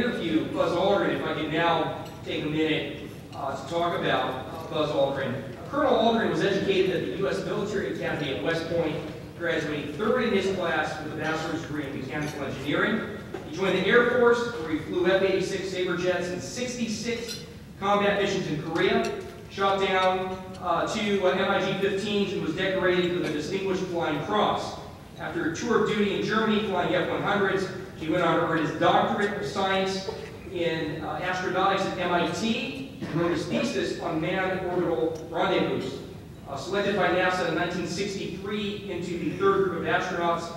interview Buzz Aldrin, if I could now take a minute to talk about Buzz Aldrin. Colonel Aldrin was educated at the U.S. Military Academy at West Point, graduating third in his class with a bachelor's degree in mechanical engineering. He joined the Air Force, where he flew F-86 Sabre jets in 66 combat missions in Korea, shot down two MiG-15s, and was decorated with a Distinguished Flying Cross. After a tour of duty in Germany flying F-100s, he went on to earn his doctorate of science in astronautics at MIT and wrote his thesis on manned orbital rendezvous. Selected by NASA in 1963 into the third group of astronauts,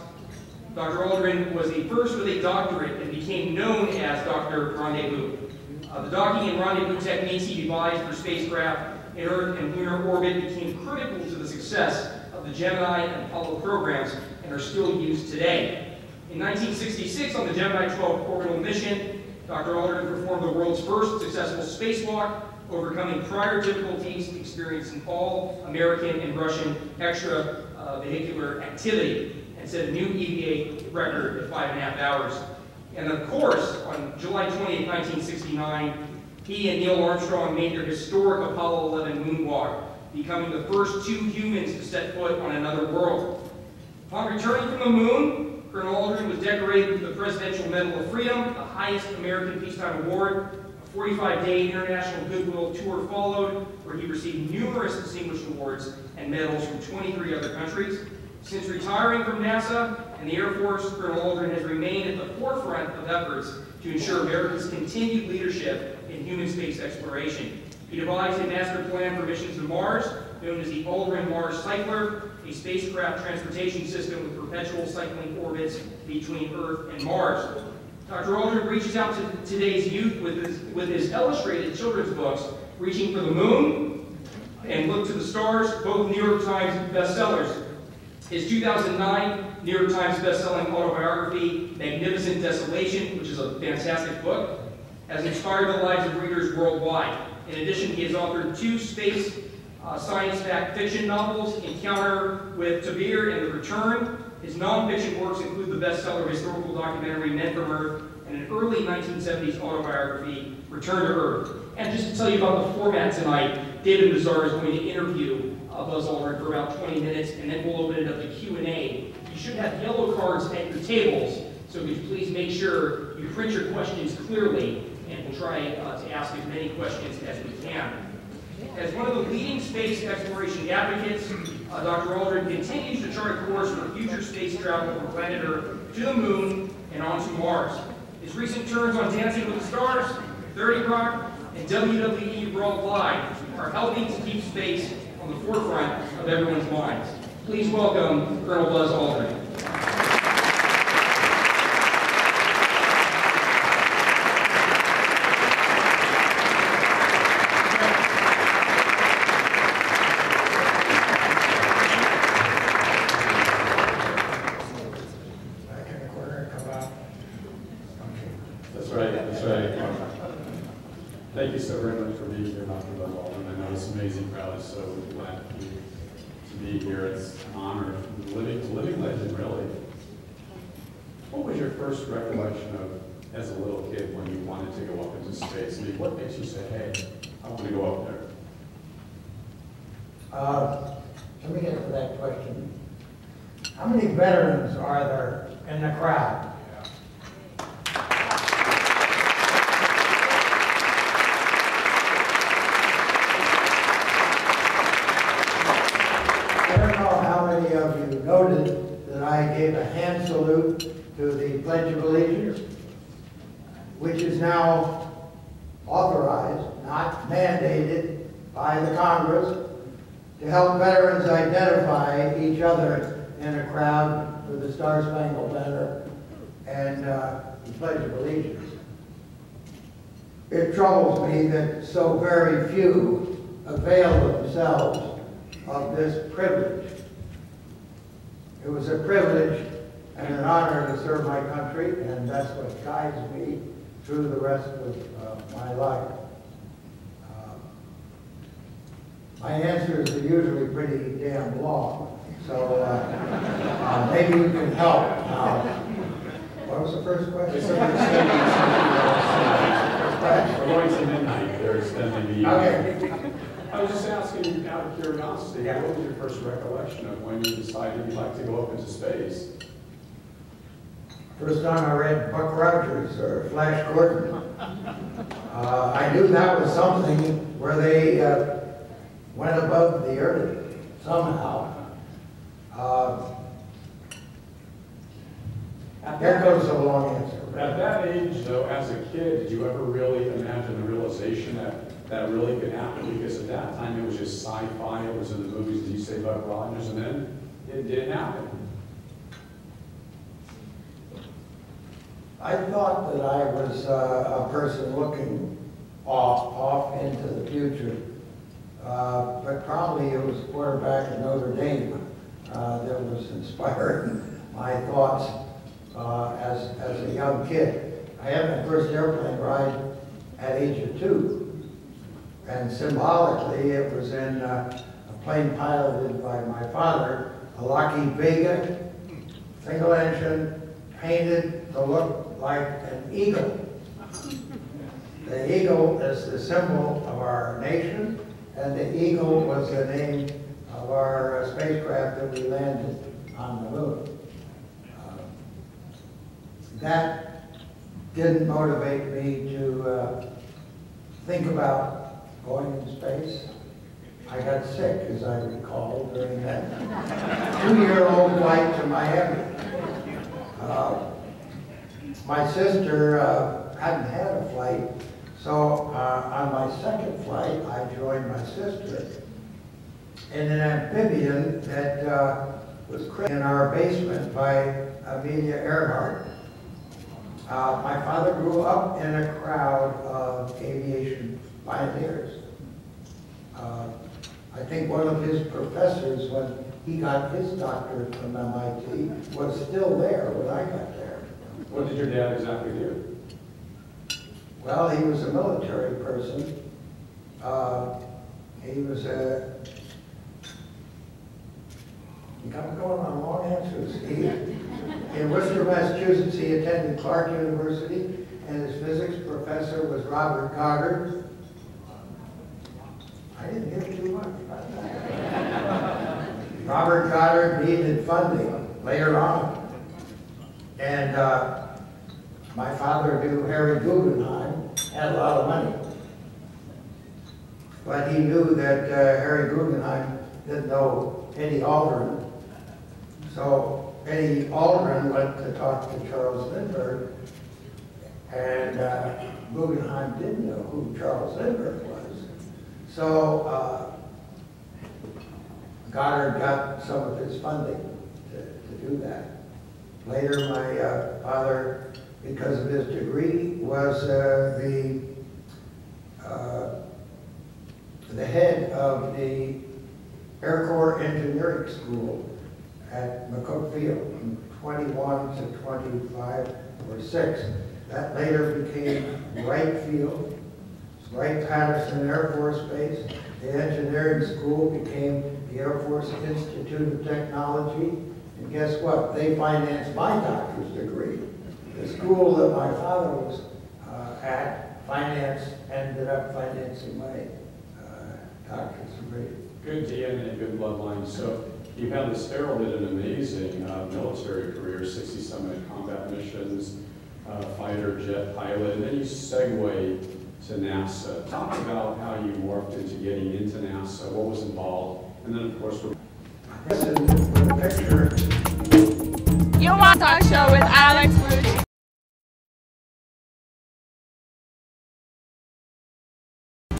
Dr. Aldrin was the first with a doctorate and became known as Dr. Rendezvous. The docking and rendezvous techniques he devised for spacecraft in Earth and lunar orbit became critical to the success of the Gemini and Apollo programs and are still used today. In 1966, on the Gemini 12 orbital mission, Dr. Aldrin performed the world's first successful spacewalk, overcoming prior difficulties experienced in all American and Russian extravehicular activity, and set a new EVA record at 5.5 hours. And of course, on July 20, 1969, he and Neil Armstrong made their historic Apollo 11 moonwalk, becoming the first two humans to set foot on another world. Upon returning from the moon, Colonel Aldrin was decorated with the Presidential Medal of Freedom, the highest American peacetime award. A 45-day international goodwill tour followed, where he received numerous distinguished awards and medals from 23 other countries. Since retiring from NASA and the Air Force, Colonel Aldrin has remained at the forefront of efforts to ensure America's continued leadership in human space exploration. He devised a master plan for missions to Mars, known as the Aldrin Mars Cycler, a spacecraft transportation system with perpetual cycling orbits between Earth and Mars. Dr. Aldrin reaches out to today's youth with his illustrated children's books, Reaching for the Moon and Look to the Stars, both New York Times bestsellers. His 2009 New York Times bestselling autobiography, Magnificent Desolation, which is a fantastic book, has inspired the lives of readers worldwide. In addition, he has authored two space science fiction novels, Encounter with Tabir and The Return. His nonfiction works include the bestseller historical documentary Men from Earth and an early 1970s autobiography, Return to Earth. And just to tell you about the format tonight, David Mazar is going to interview Buzz Aldrin for about 20 minutes, and then we'll open it up to Q&A. You should have yellow cards at your tables, so could you please make sure you print your questions clearly, and we'll try to ask as many questions as we can. As one of the leading space exploration advocates, Dr. Aldrin continues to chart a course for future space travel from planet Earth to the Moon and onto Mars. His recent turns on Dancing with the Stars, 30 Rock, and WWE World Live are helping to keep space on the forefront of everyone's minds. Please welcome Colonel Buzz Aldrin. Thank you so very much for being here, Dr. Buzz Aldrin. I know this amazing crowd is so glad to be here. It's an honor. Living legend, really. What was your first recollection of as a little kid when you wanted to go up into space? I mean, what makes you say, hey, I want to go up there? Let me answer that question. How many veterans are there in the crowd? Of you noted that I gave a hand salute to the Pledge of Allegiance, which is now authorized, not mandated by the Congress, to help veterans identify each other in a crowd with the Star-Spangled Banner and the Pledge of Allegiance. It troubles me that so very few avail themselves of this privilege. It was a privilege and an honor to serve my country, and that's what guides me through the rest of my life. My answers are usually pretty damn long, so maybe you can help. What was the first question? Okay. I was just asking out of curiosity, Yeah. what was your first recollection of when you decided you'd like to go up into space? First time I read Buck Rogers or Flash Gordon, I knew that was something where they went above the earth somehow. That goes a long answer. At that age, though, as a kid, did you ever really imagine the realization that that really could happen? Because at that time, it was just sci-fi, it was in the movies, as you say, Buck Rogers, and then it did happen. I thought that I was a person looking off into the future, but probably it was quarterback at Notre Dame that was inspiring my thoughts as a young kid. I had my first airplane ride at age of 2, and symbolically it was in a plane piloted by my father, a Lockheed Vega, single engine, painted to look like an eagle. The eagle is the symbol of our nation, and the eagle was the name of our spacecraft that we landed on the moon. That didn't motivate me to think about going into space. I got sick, as I recall, during that 2-year-old flight to Miami. My sister hadn't had a flight, so on my second flight, I joined my sister in an amphibian that was created in our basement by Amelia Earhart. My father grew up in a crowd of aviation pioneers. I think one of his professors, when he got his doctorate from MIT, was still there when I got there. What did your dad exactly do? Well, he was a military person. He was a... You got going on long answers. In Worcester, Massachusetts, he attended Clark University, and his physics professor was Robert Goddard. I didn't hear too much about that. Robert Goddard needed funding later on. And my father knew Harry Guggenheim had a lot of money. But he knew that Harry Guggenheim didn't know Eddie Aldrin. So Eddie Aldrin went to talk to Charles Lindbergh, and Guggenheim didn't know who Charles Lindbergh was. So Goddard got some of his funding to do that. Later, my father, because of his degree, was the head of the Air Corps Engineering School at McCook Field from 21 to 25 or 6. That later became Wright Field, Wright-Patterson Air Force Base. The engineering school became the Air Force Institute of Technology. And guess what? They financed my doctor's degree. The school that my father was at ended up financing my doctor's degree. Good DNA, good bloodline. So you've had this heralded an amazing military career, 60-some combat missions, fighter jet pilot, and then you segue to NASA. Talk about how you morphed into getting into NASA, what was involved, and then of course This is the picture. Your wacoc show with Alex Bolourchi.